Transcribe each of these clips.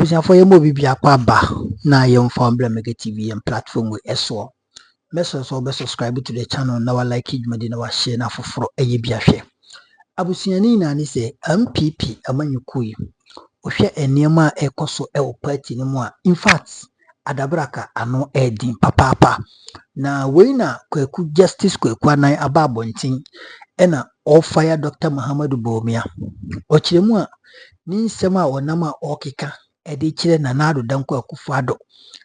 Pusia for your movie be a ba na young for Mega TV and platform with SO. Message or be subscribe to the channel now like it medina wa share na for a yebiahwe. Abusiani na ni say NPP amanyukui. Ohwe enema ekoso e wo party ni mu a in fact adabraka ano edin papa na we na Kwaku Justice Kwaku anan aba abontin ena all fire Dr. Muhammadu Bawumia okiremu a ni nsem a wonam a okeka ede kire na nado danko akufado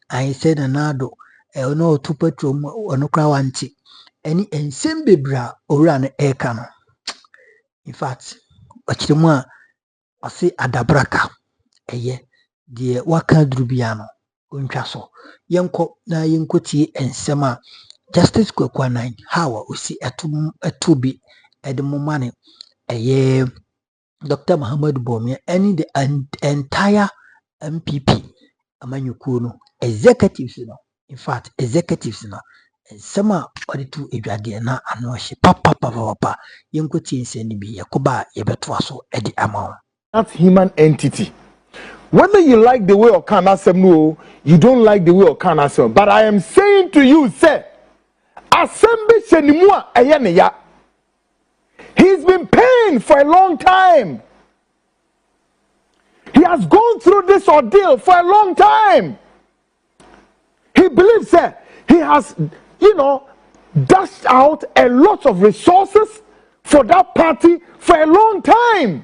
ayi se na nado ono otupatrom ono kra wanti eni ensem bebra owura no eka no in fact okiremu a ase adabraka eye de waka durubia no ontwa so yenko na yenkotie ensem a Justice Kwaku anan hawa osi etubi edemomane eye Dr. Muhammadu Bawumia and the entire NPP amanyukuo no executives no in fact executives no sama oditu edwade na ano hye papa yenkoti nseni bi yakoba yebeto aso edi ama that human entity. Whether you like the way or can asem no, you don't like the way or can asem, but I am saying to you, say assemble senimua eyene ya. He's been paying for a long time. He has gone through this ordeal for a long time. He believes that he has, dashed out a lot of resources for that party for a long time.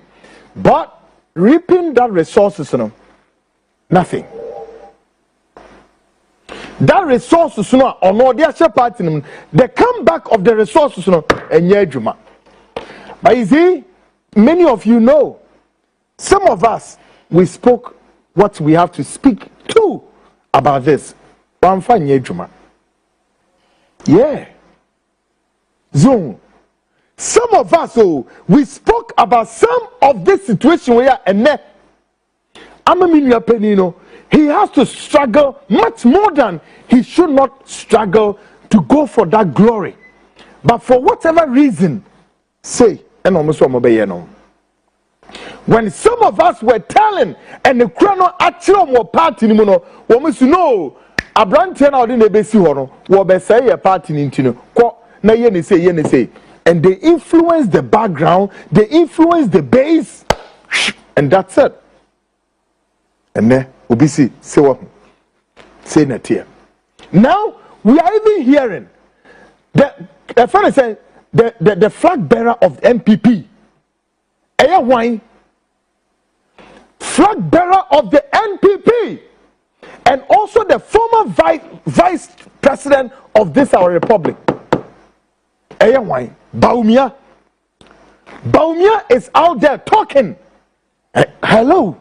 But reaping that resources, nothing. That resources, or no, the party, the comeback of the resources, and but you see, many of you know, some of us, we spoke what we have to speak to about this. Yeah. Zoom. Some of us, we spoke about some of this situation where he has to struggle much more than he should not struggle to go for that glory. But for whatever reason, say, and almost when some of us were telling and the chrono actually more party no almost know a brand 10 out in the base horo will say a party into na yen say and they influence the background, they influence the base, and that's it. And then obisi say what say that here. Now we are even hearing the friend say the flag bearer of the NPP. Wine flag bearer of the NPP and also the former vice president of this our republic. Wine Bawumia is out there talking. Hello.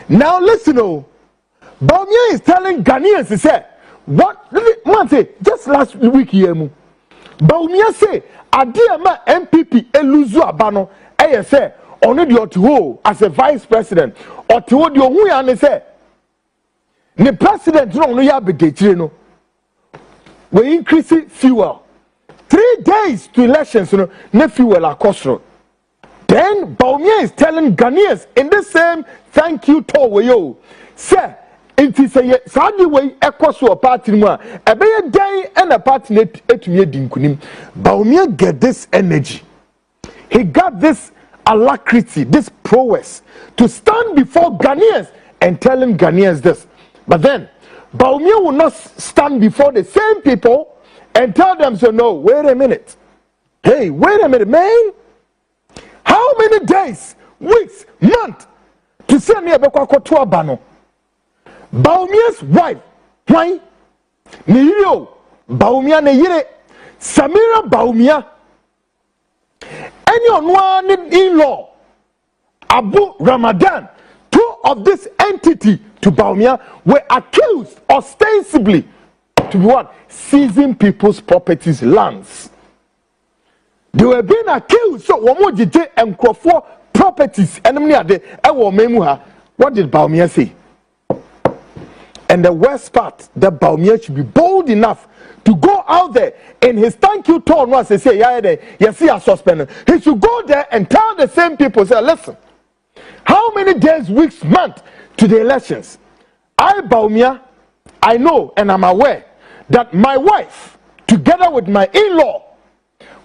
Now listen, Bawumia is telling Ghanaians, he said, what man say just last week here. Bawumia say, Adiama NPP eluzu abano. Say, only the Otuho as a vice president, Otuho the Ohuya say, the president no ya be no. We increase fuel. 3 days to elections, no fuel are cost. Then Bawumia is telling Ghanaians in the same thank you to we say it is a sadly way a party more a be day and a party etumi dinkunim. Bawumia get this energy. He got this alacrity, this prowess to stand before Ghanaians and telling Ghanaians this. But then, Bawumia will not stand before the same people and tell them, so no, wait a minute. Hey, wait a minute, man. How many days, weeks, months to send me a Bekwakotua Bano? Bawumia's wife, why? Niyo, Bawumia Neyire, Samira Bawumia. Any one in-law, Abu Ramadan, two of this entity to Bawumia were accused ostensibly to be what? Seizing people's properties, lands. They were being accused. So, Wamojite and Crawford properties. What did Bawumia say? And the worst part, that Bawumia should be bold enough to go out there in his thank you talk once they say you see a suspended. He should go there and tell the same people, say, listen, how many days, weeks, months to the elections. I, Bawumia, I know and I'm aware that my wife, together with my in-law,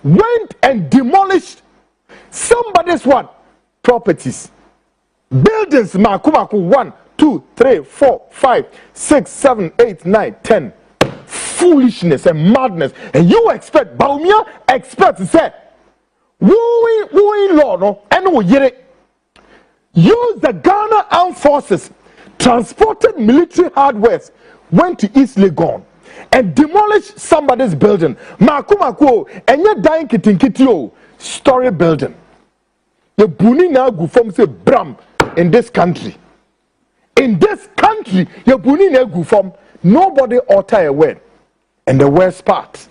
went and demolished somebody's what? Properties. Buildings, Makumaku 1, 2, 3, 4, 5, 6, 7, 8, 9, 10. Foolishness and madness. And you expect, Bawumia expect to say, wooing law, no, and we hear it. Use the Ghana Armed Forces, transported military hardware, went to East Legon and demolished somebody's building. Makumaku, and you're dying kitinkitio, story building. The Buni now go from say Bram in this country. In this country, the Buni now go from nobody utter a word. And the worst part,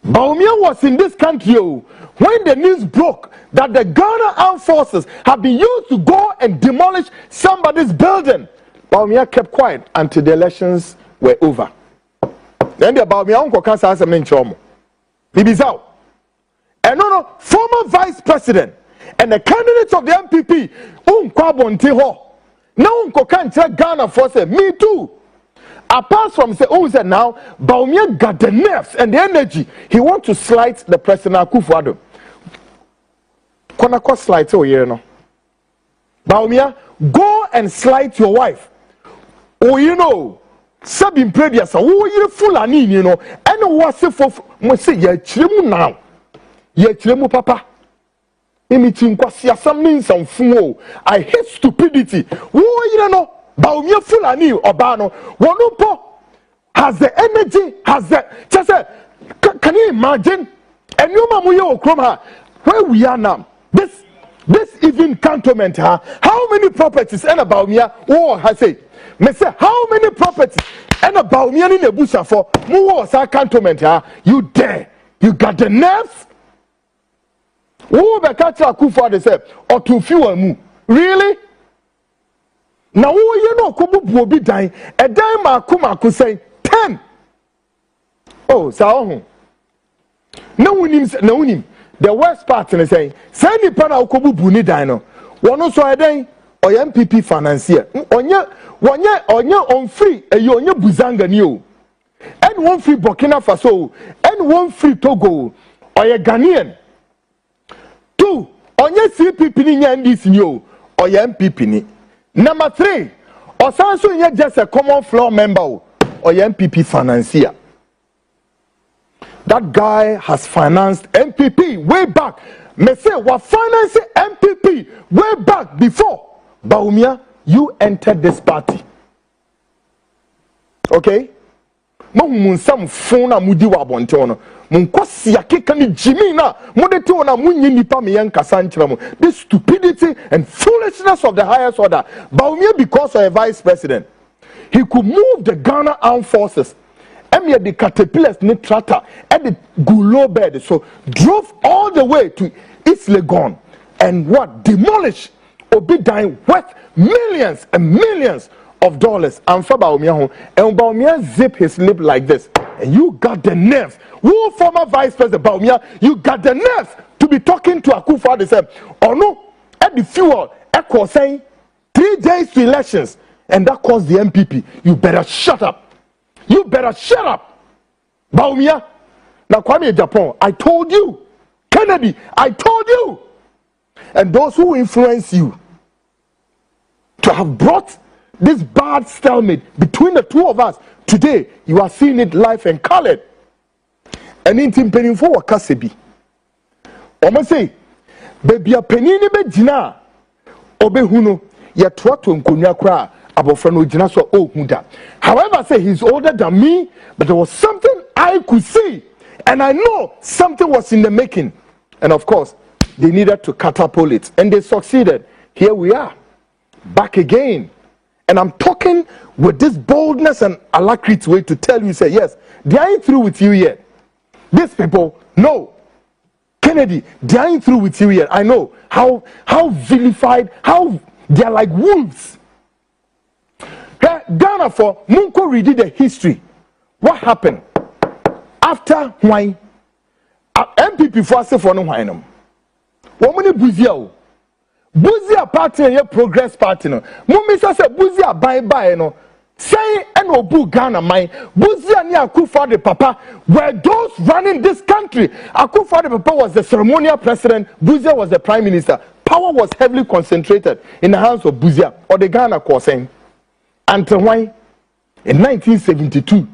Bawumia was in this country when the news broke that the Ghana Armed Forces had been used to go and demolish somebody's building. Bawumia kept quiet until the elections were over. Then the Bawumia uncle can't say something chomo. Bibizao. And no, former vice president and the candidates of the NPP, Kwabonte ho. Now uncle can't tell Ghana for say, me too. Apart from say, now, Bawumia got the nerves and the energy. He want to slight the president Akufo-Addo. Kona slight no. Bawumia, go and slight your wife. Oh, you know, sabin previous, oh, you Fulani, you know, and what's it for? Must say, ye chilemu now. Ye chilemu papa. Imitin kwasia some means some fool. I hate stupidity. Oh, you know. Bawumia Fulani Obano, Wanupo has the energy, has the just can you imagine? And you mamuyo kroma where we are now. This even cantonment, how many properties and Bawumia has say? Me say how many properties and Bawumia in the bush for more cantonment, you dare, you got the nerves? Who be catch Akufo-Addo say or to fuel mu? Really? Now, you know, Kubu will be dying. A dime Makumaku say 10. Oh, so no one. The worst part is saying, send the pana Kubu Buni Dino. One also a day or NPP financier. On your on free, a yonya Buzanga new. And one free Burkina Faso, and one free Togo, or a Ghanaian. 2, on your CPP in this new, or your NPP. Number 3, Osanso is just a common floor member or NPP financier. That guy has financed NPP way back. Me say what financing NPP way back before Bawumia you entered this party. Okay? Mun sam phone na mudi wa bonte ono. Mun kwasi akeka ni Jimmy na modete ona munyi nipa me yankasa nkyerɛ mo. This stupidity and foolishness of the highest order. Bawumia, because of a vice president, he could move the Ghana Armed Forces. And the caterpillars ne tractor and the gulo bed, so drove all the way to East Legon and what demolish Obi dying worth millions and millions of dollars. And for Bawumia, and Bawumia zip his lip like this, and you got the nerves. Who former vice president Bawumia, you got the nerves to be talking to Akufo-Addo say, oh no, at the fuel, Echo saying 3 days to elections, and that caused the NPP. You better shut up. You better shut up, Bawumia. Now, Kwame Japan, I told you. Kennedy, I told you. And those who influence you to have brought this bad stalemate between the two of us, today, you are seeing it live and colored. And in Timpening for Kasebi. Omo say, baby, a penini be jina, obe huno, ya twatu nkunya kra. However, say he's older than me, but there was something I could see, and I know something was in the making. And of course, they needed to catapult it, and they succeeded. Here we are, back again. And I'm talking with this boldness and alacrity way to tell you, say, yes, they ain't through with you yet. These people, no. Kennedy, they ain't through with you yet. I know how vilified, how they're like wolves. Ghana for Munko redid the history. What happened after why NPP for say for no why no. Womani buzia Bawumia party and your Progress Party no. Mumisa say Bawumia bye no. Say and obu Ghana mine. Bawumia ni Akufo-Addo papa were those running this country. Akufo-Addo papa was the ceremonial president. Bawumia was the prime minister. Power was heavily concentrated in the hands of Bawumia or the Ghana Kwaseng. Until why in 1972,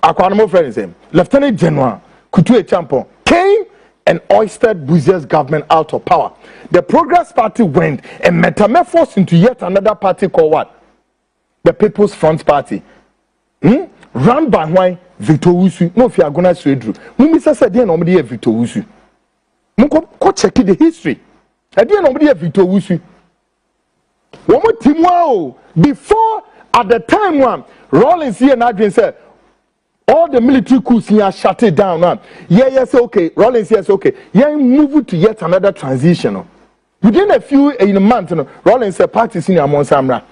Akwanamo friend Lieutenant General Kutu Echampo came and oystered Bawumia's government out of power. The Progress Party went and metamorphosed into yet another party called what? The People's Front Party. Run by why Victor Usu. No, if you are going to say it, Mumisa said, "Dear nobody Victor Usu." Go check the history. Dear nobody Victor Usu. One more team wow. Before at the time one Rawlings here and Adrian said all the military coups here shut it down now. Yeah, yes, okay. Rawlings yes, okay. Yeah, move to yet another transition. Within a few in a month, Rawlings said parties in Samra.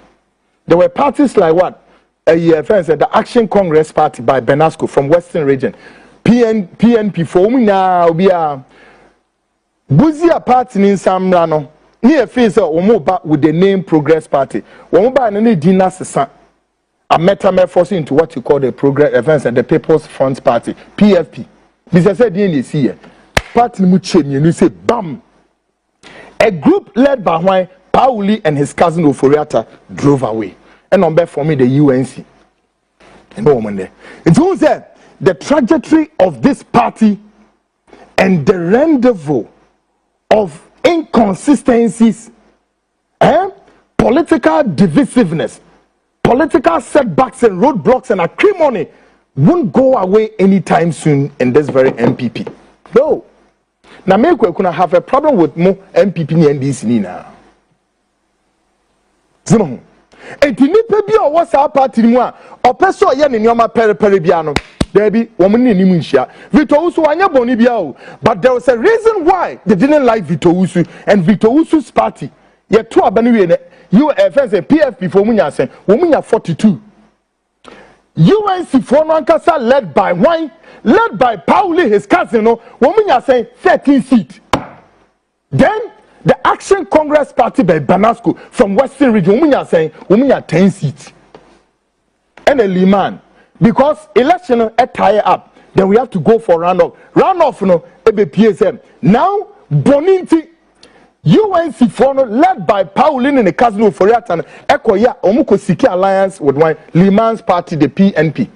There were parties like what? The Action Congress Party by Benasco from Western Region. PNP for me now we are Bawumia party in Samra no. Near face with the name Progress Party. Womoba and any dinner sesa a metamorphose into what you call the Progress Events and the People's Front Party, PFP. This is said in here. Party Muchemi, and you say bam. A group led by why Pauli and his cousin Oforiatta drove away. And on back for me the UNC. And no woman there. It was the trajectory of this party and the rendezvous of inconsistencies, political divisiveness, political setbacks and roadblocks and acrimony won't go away anytime soon in this very NPP. No. Now, me could have a problem with more NPP and NDC now. Zimon. And to nipe bi o what's our party mu a opeso ye ne nyoma pere bia no there be woman ni nim nhia Victor Usu anya boni bia o but there was a reason why they didn't like Victor Usu and Victor Usu's party ye to abani we ne you friends say PFP for munya sen wo munya 42 UNC for no ankasa led by Pauli his cousin no wo munya sen 13 seat. Then the Action Congress Party by Banasco from Western Region, women are saying, women are 10 seats. And a Liman, because election a tie up, then we have to go for runoff. Runoff, you know, PSM. Now, Boninti, UNC for led by Pauline and the cousin of Foriatan, Echo ya, Omuko Siki alliance with one Liman's party, the PNP.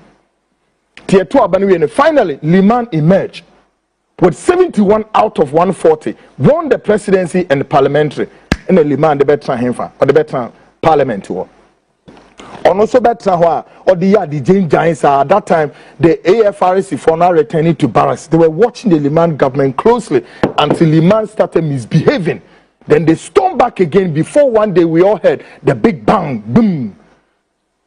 Tier 2 Abani, and finally, Liman emerged with 71 out of 140, won the presidency and the parliamentary. And the Liman, the better Hemfa, or the better parliament. Or also better, or the Jane Giants at that time, the AFRC for now returning to barracks. They were watching the Liman government closely until Liman started misbehaving. Then they stormed back again before one day we all heard the big bang, boom.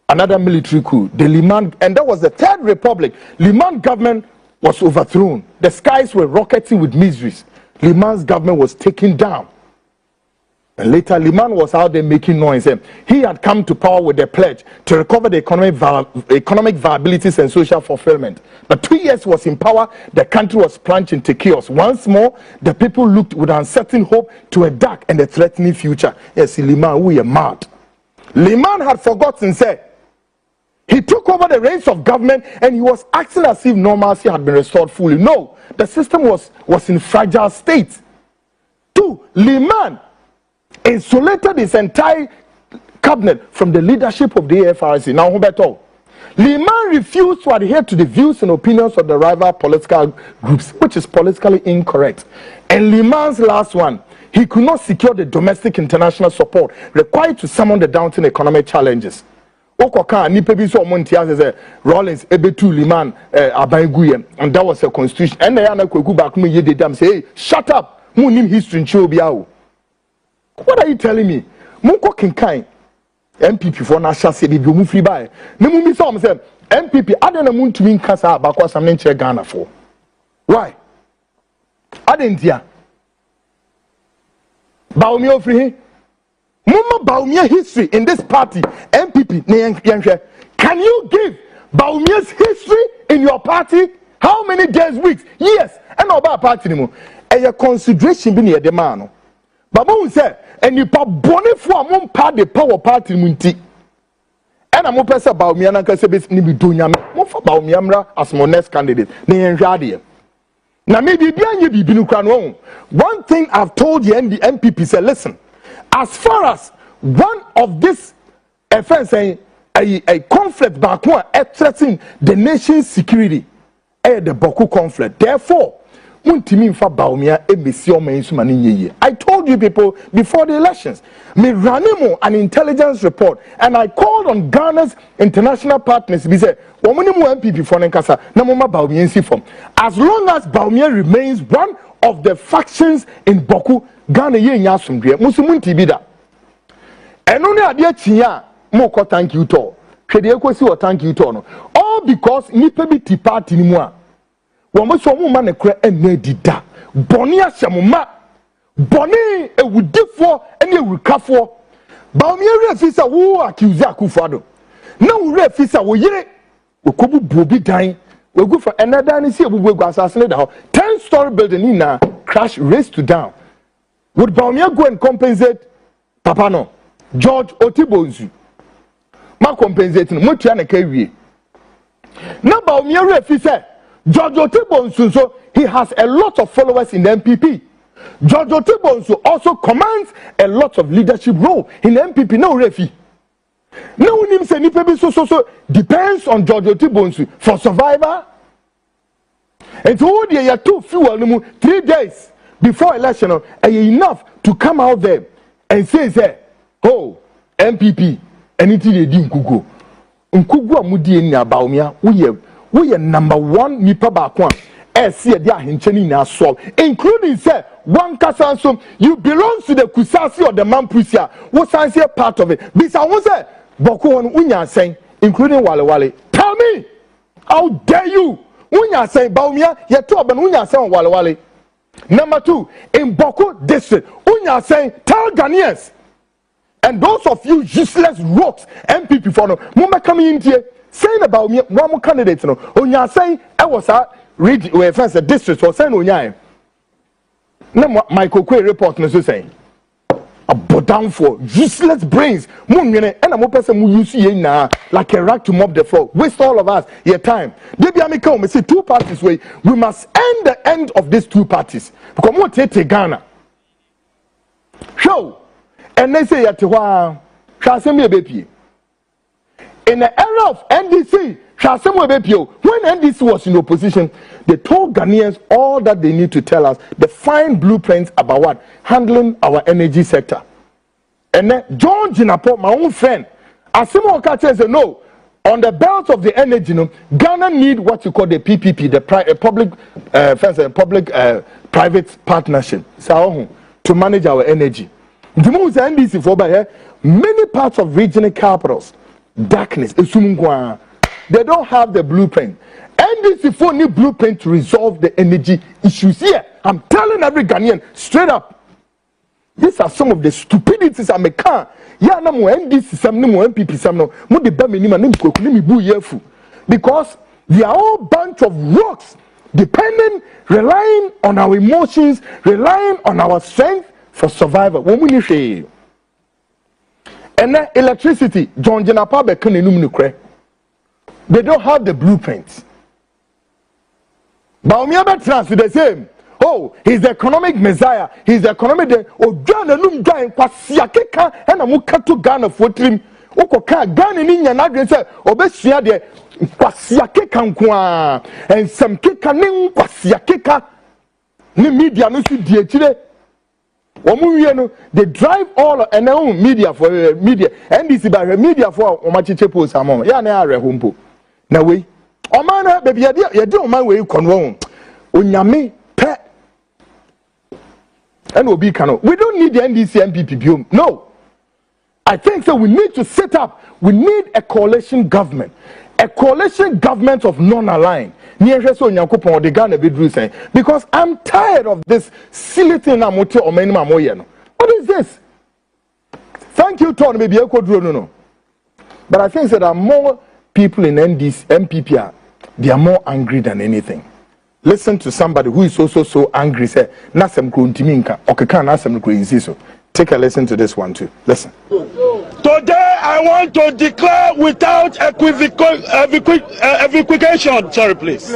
Another military coup. The Liman, and that was the Third Republic. Liman government was overthrown. The skies were rocketing with miseries. Liman's government was taken down. And later, Liman was out there making noise. He had come to power with a pledge to recover the economic viabilities and social fulfillment. But 2 years was in power, the country was plunged into chaos. Once more, the people looked with uncertain hope to a dark and a threatening future. Yes, Liman, we are mad. Liman had forgotten, said, he took over the reins of government and he was acting as if normalcy had been restored fully. No, the system was in fragile state. 2, Liman insulated his entire cabinet from the leadership of the AFRC. Now, Humberto, Liman refused to adhere to the views and opinions of the rival political groups, which is politically incorrect. And Liman's last one, he could not secure the domestic international support required to summon the daunting economic challenges. Okoka nipa bi so omontia say Rawlings ebetu Liman abanguye, and that was a constitution. And they na kwaku back me ye dedam say, hey, shut up, mu nim history nchi obi awo. What are you telling me? Munko kinkan NPP for na shase bi mu free buy. Na mu mi say NPP adena mu ntumi nkasa abakwa sam ne nche Ghana for. Why? Adentia. Bawumia free. Mama Bawumia history in this party, NPP. Can you give Bawumia's history in your party? How many days, weeks, years? And about party anymore. And your consideration being the man. Baba who say and you pa bone for among part the power party munti. And I'm open say Bawumia na kase be ni bi do nyame. Mo fa Bawumia mra as my next candidate. Na yen hwade. Na me bibia nye bibi no kra no. One thing I've told you and the NPP say listen. As far as one of this offense saying a conflict back one threatening the nation's security, the Boko conflict. Therefore, I told you people before the elections, me ran an intelligence report, and I called on Ghana's international partners. We said, as long as Bawumia remains one of the factions in Boko, Ghana and only idea chia moko thank you to. Thank you to. All because nipa bi ti party ni mu a. Womo so mo ma ne kra enne dida. Boni ahyamma. Boni ewudifo ene ewurukafo. Bawumia refisa wo accuse Akufo-Addo. Na wo refisa wo yire okobu bobi dan. We go for another ni si ebubu egu asase ne da ho. 10-story building ni na crash raised to down. Would Bawumia go and compensate Papa no? George Otibonzu ma compensate no motua na kawie na Bawumia refi say George Otibonzu so he has a lot of followers in the NPP. George Otibonzu also commands a lot of leadership role in the NPP. No refi no unim say nipa bi so depends on George Otibonzu for survivor. And so they are too few 3 days before election enough to come out there and say oh, NPP, anything they do Nkugu. Nkugu amudi ni Bawumia. We are number one nipa bakwa. See dia hincheni na solve, including say one kasanso you belong to the Kusasi or the Mampusia. What signs here part of it? Bisa won say Boko on unya saying, including Wale. Tell me, how dare you? Unya saying Bawumia, you talk about unya saying Wale. Number 2, in Boko district, unya saying tell Ghanaians. And those of you useless rocks, NPP for no, Mama coming in here saying about me, one more candidate. No, Onya saying I was a read where first the district was saying Onya. No, Michael Quay report no saying a down for useless brains. And I'm person who you see now like a rag to mop the floor. Waste all of us your time. They be come see 2 parties way. We must end the end of these 2 parties because we take Ghana. Show. And they say Yatiwa Shasemi Bepi. In the era of NDC, Shasemi Bepi, when NDC was in opposition, they told Ghanaians all that they need to tell us, the fine blueprints about what? Handling our energy sector. And then John Jinapo, my own friend, Asimo Okache said, no, on the belt of the energy, Ghana need what you call the PPP, the public-private partnership, to manage our energy. The most NDC for by many parts of regional capitals, darkness, they don't have the blueprint. NDC for need blueprint to resolve the energy issues here. I'm telling every Ghanaian straight up. These are some of the stupidities I make. Yeah, no more NDC, some no more NPP, some no more the Bamini because they are all bunch of rocks, depending, relying on our emotions, relying on our strength. For survival, when we say, and then electricity, John Jenapa Bekan, they don't have the blueprints. Bawumia transfer the same. Oh, he's the economic messiah. He's the economic. Oh, Ghana num guy kwasiakeka and amuka to Ghana for trim. Okoka Ghana ni nya na dwen say obesia de kwasiakeka nko and some keka ne kwasiakeka ni media no si die chire. They drive all and their own media for media. NDC by media for Omachiche post among. Ya na are humpo. Na we. Omana baby ya do man we konwo. Onyame pe. And obi kano. We don't need the NDC NPP. No. I think so we need to set up. We need a coalition government. A coalition government of non-aligned. Because I'm tired of this silly thing. What is this? Thank you, Tony. Maybe I could no. But I think that there are more people in NDC, MPP. They are more angry than anything. listen to somebody who is also so angry. Say, "Nasem kruntiminka, okeka nasem krunziso." Take a listen to this one too. Listen. Today, I want to declare without equivocation. Sorry, please.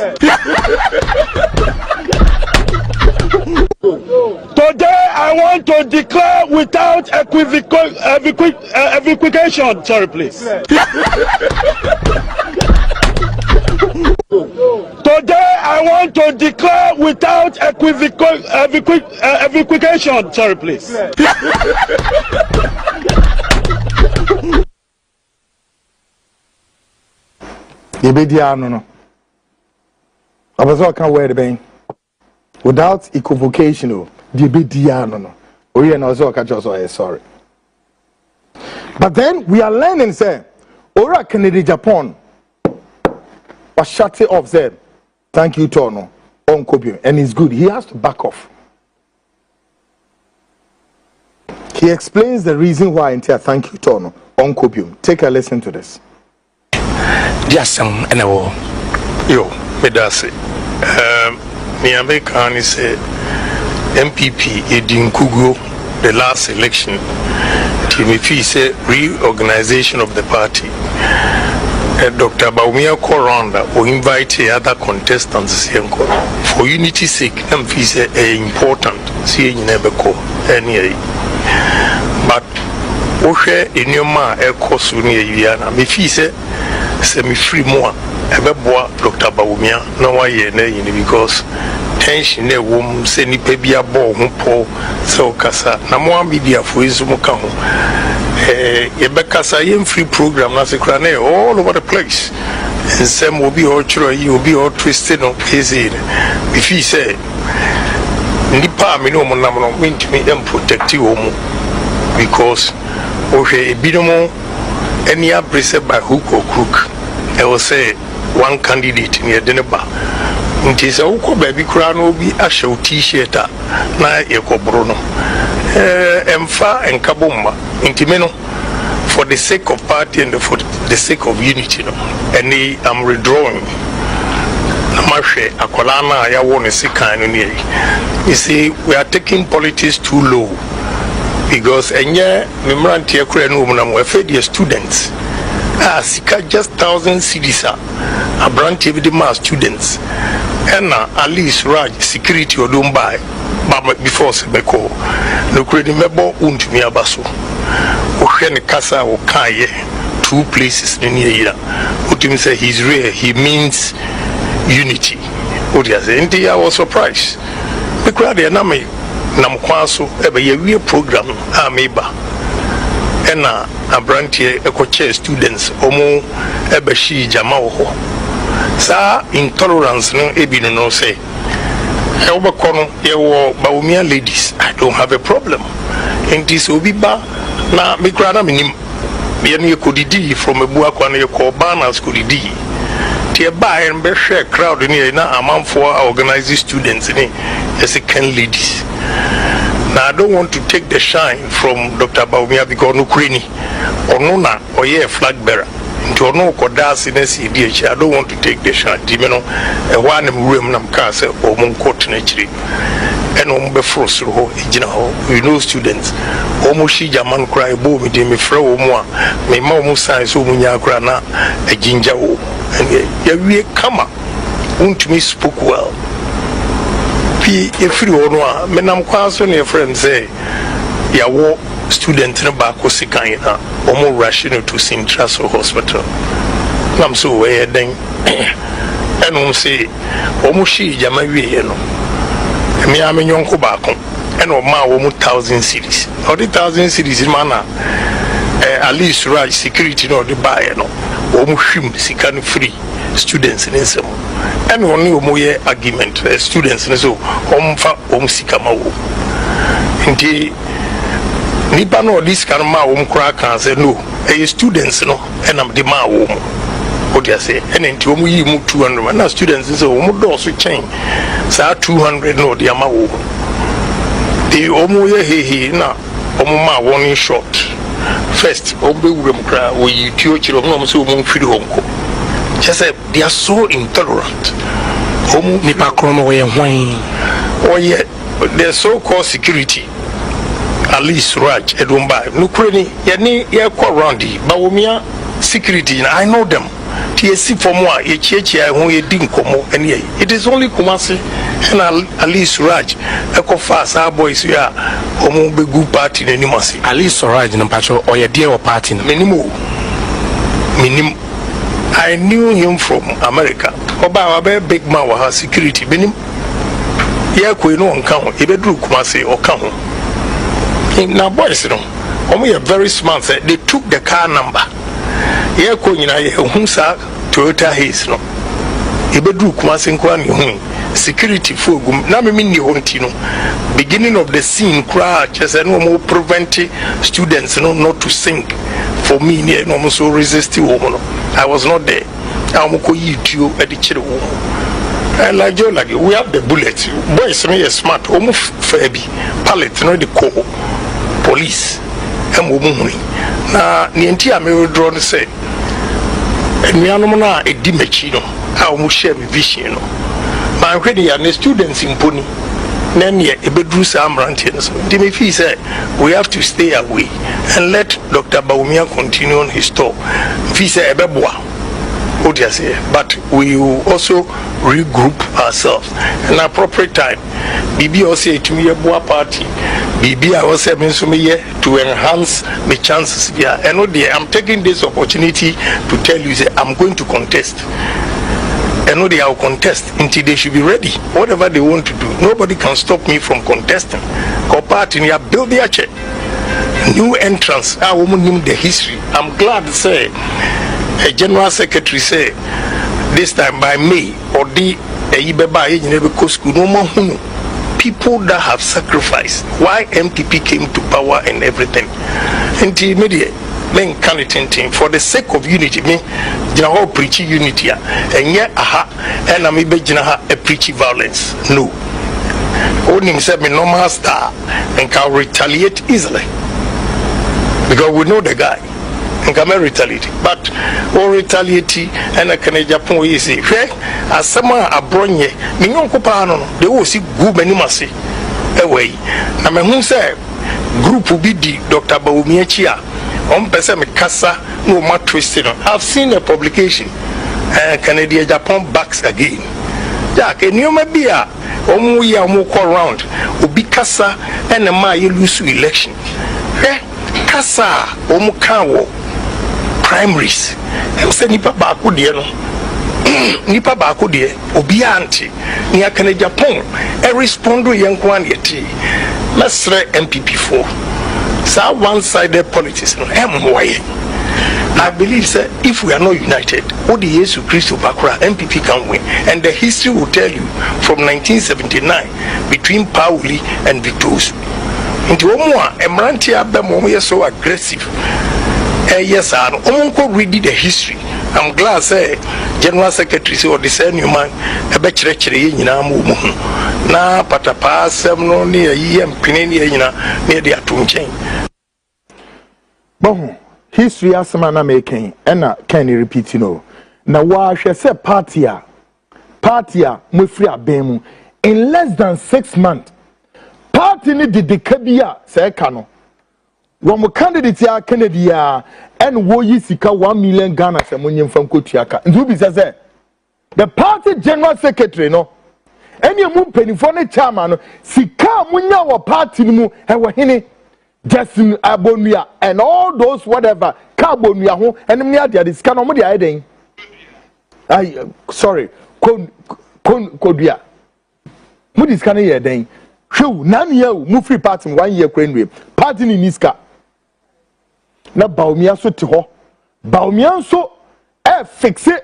Today, I want to declare without equivocation. Sorry, please. Today, I want to declare without equivocation. Sorry, please. No. I was all can't wear the bang without equivocation. No, no. Oh, yeah, no, so I just sorry. But then we are learning, say, Ora Kennedy Japan was shut it off, said, "Thank you, Tono, on Kobe," and it's good. He has to back off. He explains the reason why until "Thank you, Tono, on Kobe." Take a listen to this. Jasam and yo, medase. Me American is NPP Edin Kugo, the last election. Timothy said reorganization of the party. Dr. Bawumia Koranda will invite other contestants for unity's sake. NPP is important. See, you never call any. But Oshe in your ma a course Yana. Me say semi-free more ebeboa Dr. Bawumia na waye na yin because tension na wom se ni pa bia bo ho po se okasa na mo media fo izumu ka ho ye be kasa yen free program na se kra na all over the place and some will be all chiro yi will be all twisted on easy if he say nipa me no mo nam no mentimi em protect wo mu because ohwe ebidomo any abrese by hook or crook. I will say one candidate near Deneba. It is a Uko baby crown be a show t-shirt na Eko Bruno. Emfa and Kabumba, Intimeno, for the sake of party and for the sake of unity. And I'm withdrawing. Namashe, Akolana, I want to see kind of near. You see, we are taking politics too low. Because Memrantia Krenum were fed your students. Sika just 1,000 cities a brand TV mass students. And at least Raj security or don't buy. But before Sebeko, no credit member won't me abaso. Oshene Casa or Kaye, 2 places in here. Utim say he's rare, he means unity. I was surprised. The crowd Namkwaso ebe ye real program ameba ena abrantie ekoche students omo ebe shi jama ho sa intolerance no ebi no say e obekono ye wo Bawumia ladies I don't have a problem in this obiba na mikra na minim ye ne kodidi from ebu akwa na ye ko banners kodidi tie ba en be share crowd ni na amanfo organize students ni second ladies. Now I don't want to take the shine from Dr. Bawumia because no crany or no na or yeah flag bearer into no kodas in SCDH. I don't want to take the shine. You know, a one room nam kase or mon court naturally. And be frost ho you know students almost she jaman cry bo me de me fra wo mu a me ma mo science wo nya kra na a ginger wo and ya wie kama won't me spoke well. If you know, menam kwaso ne friend say, ya wo student no back was sikan na omo rush to Sintraso Hospital. Nam so we den eno say omo shi jama wie no. Me amenyonko baako eno ma wo mu 1,000 cities. Or the 1,000 cities mana at least right security no the buy no. Omo hwim sikan free students in some. And only omoye argument students and so omfa omsikama wo nti nipa no this kind of ma omkra kan say no students no and am the ma wo what they say and nti omo yi mu 200 na students so omo do so chain sa 200 no the ma wo the omo ye hehe na omo ma one shot first omo wurem kra wo yi tuo chiro no omo so omo firi honko. Just say they are so intolerant. nipa krono we hwan oye the so-called security at least Raj Edumba nukreni ye ko around the Bawumia security I know them TSC for more ye cheche ho ye din komo ene it is only Kumasi and at least Raj eko fast our boys ya omo be good party na nimasi at least Raj na pacho oye dear or party na minim I knew him from America oba a big man wa security benim ye ko no nka ho e be duru Kumasi o ka ho now boys you know omo very smart say they took the car number ye ko nyina ye hu sa Toyota Haze no e be duru Kumasi nko ni hu security fogum na me ni honti no beginning of the scene crash just no more prevent students no not to sing for me near no so resist no I was not there I'm ko yitio e de kire wo and like you like we have the bullet boys me is smart almost fabi pallet no the call police and wo mu na ni enti a me draw no say enuanom na edi machi no a wo share me vision no man hwede ya ne students imponi na ne ebedru samrantie so di me feel say we have to stay away and let Dr. Bawumia continue on his talk feel say ebeboa but we will also regroup ourselves in appropriate time. Bibi also to me a boa party. Bibi I also means to me to enhance my chances. Yeah, and I'm taking this opportunity to tell you that I'm going to contest. And I will contest until they should be ready. Whatever they want to do, nobody can stop me from contesting. Go party in build their check. New entrance. I will name the history. I'm glad to say. A general secretary say this time by May or the people that have sacrificed why NPP came to power and everything until media men can it for the sake of unity me general preaching unity and yet and I'm a preaching violence no only himself me normal star and can retaliate easily because we know the guy and come retaliate but or retaliate and a can Japan we say as someone a bronye me nko pa no they will see good many masi away na me hu say group bi di Dr. Bawumia chia on person me kasa no ma twist no I've seen a publication Canada Japan backs again yeah can you maybe omo ya omo call round obi kasa and ma you lose election kasa omo kan wo primaries e say nipa ba ko de no nipa ba ko de obi anti ni akana Japan e respondo yenko an yeti mesre NPP4 so one-sided politics no emwoye I believe that if we are not united what the Jesus Christ Bakura NPP can win and the history will tell you from 1979 between Pauli and Victor's into Omwa Emranti Abemo so aggressive yes I read the history I'm glad say General Secretary or the same man a betchere na patapa semno near pinini near the atunchen bon history asama making and can you repeat na wa say party a mufri abemu in less than 6 months party ni did kabia say kano one candidate ya Kennedy and wo yi sika 1 million Ghana se monyem fam kotuaka ndu bi say the party general secretary no any mu penifo ne chairman no sika munya wo party mu e wo hene Justin Abonua and all those whatever Carbonua ho enim ne ade sika no mo de ayeden sorry kodua mu di sika ne ye den hwew nan ye mu free party 1 year kwenwe party ni niska na Bawumia so te ho Bawumia so fix it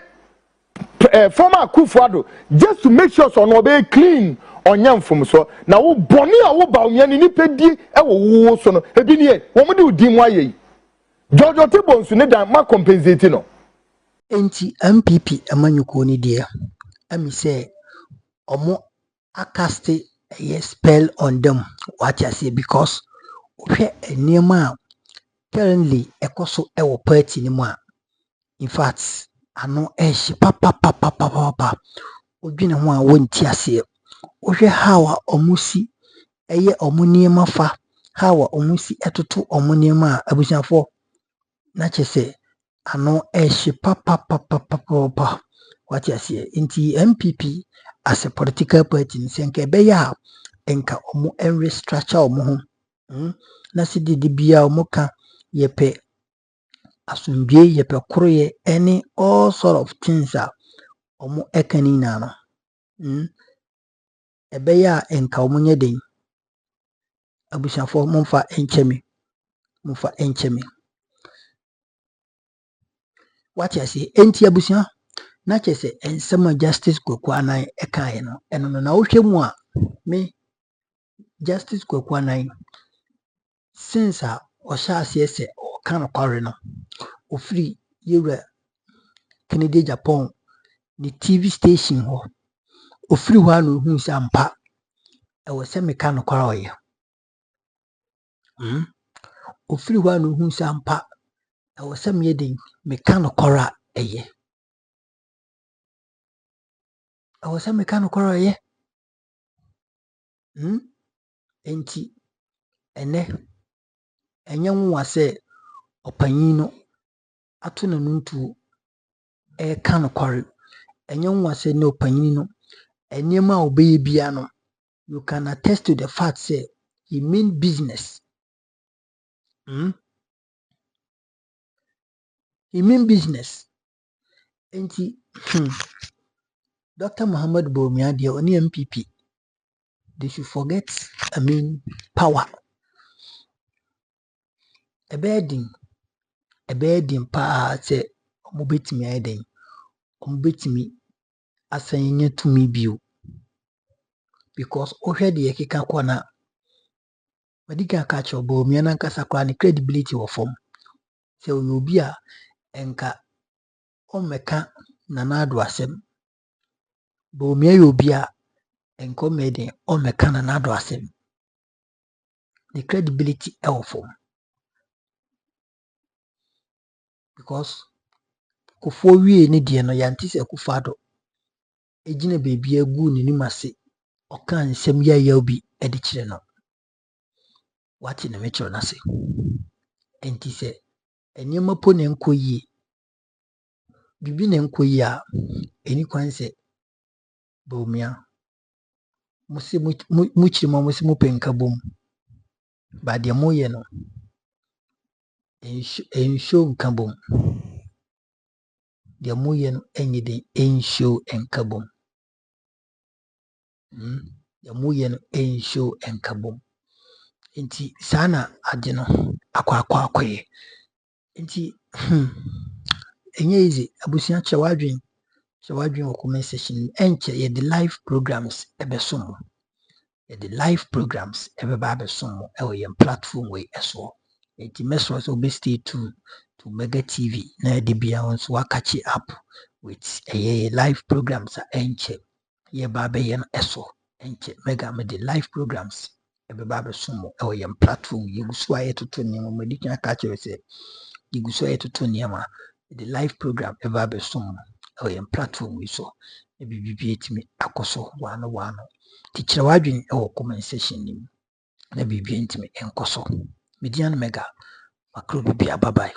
former Kufuado just to make sure so no be clean onyam from so na wo boni a wo Bawumia ni pedi e wo so no ebi ni e wo mo de odi mu aye Jojo Tebon so ne dan ma compensate no enti MPP amanyuko ni dia ami say omo akaste a spell on them what I say because enema currently ekoso ewo party ni mu in fact ano eshi papa odwene ho a wonti ase wohwe how a omusi eye omuniema fa how a omusi etoto omuniema a abusiafo na chese ano ehye papa what you say inti NPP as a political party nsenke beya enka omo restructure omo ho na se didi bia omo ka yepe asumbie yepe kroye any all sort of things a omo ekani na no ebeya enka omo nye den abusiafo momfa enchemi what you say enti abusia na chese ensema justice Kwaku Anan ekaye no eno no na wohwe mu a me justice Kwaku Anan since a ohyase ese o kan kware no ofiri yewura Kennedy Japan ni TV station ho ofiri ho anu hu se ampa e wo se meka no kware oye ofiri ho anu hu se ampa e wo se me den meka no kware eye e wo se meka no kware oye enti ene enye nwa se opanyin no ato na nuntu e ka no kware enye nwa se ne opanyin no enema obeye bia no you can attest to the fact say he mean business he mean business enti Dr. Muhammad Bawumia de oni NPP they should forget power ebedin pa se omo betimi ayeden omo betimi asanye tumi bio because ohwe de yekeka kwa na madika ka cho Bawumia na nkasa kwa ni credibility wo fom se obi a enka omeka na nado asem Bawumia obi a enka omeden omeka na nado asem the credibility wo fom because kofo wie ne de no yanti se kufado ejina bebi agu ne nimase oka nsem ya obi edi kire no wati na mechiro na se enti se enema po ne nkoyie bibi ne nkoyie a eni kwan se Bawumia musi muchirima musi mupenka bom ba de moye no enshow nka bom de moye no enyede enshow enka bom de moye no enshow enka bom enti sana ade no akwaye enti enye easy abusia chewadwen wo comment section enche ye the live programs ebesom ye the live programs ebeba besom e ye platform we eso enti meso so be stay tuned to Mega TV na de bia won so catch up with live programs enche ye ba be ye no eso enche Mega me the live programs ebeba besom e ye platform ye guso aye toto ne mo medika catch we say ye guso aye toto ne ma the live program ebeba besom e ye platform we so e bibi etimi akoso wano tichira wadwen e wo comment section nim na bibi entimi enkoso median Mega makro bibia bye bye.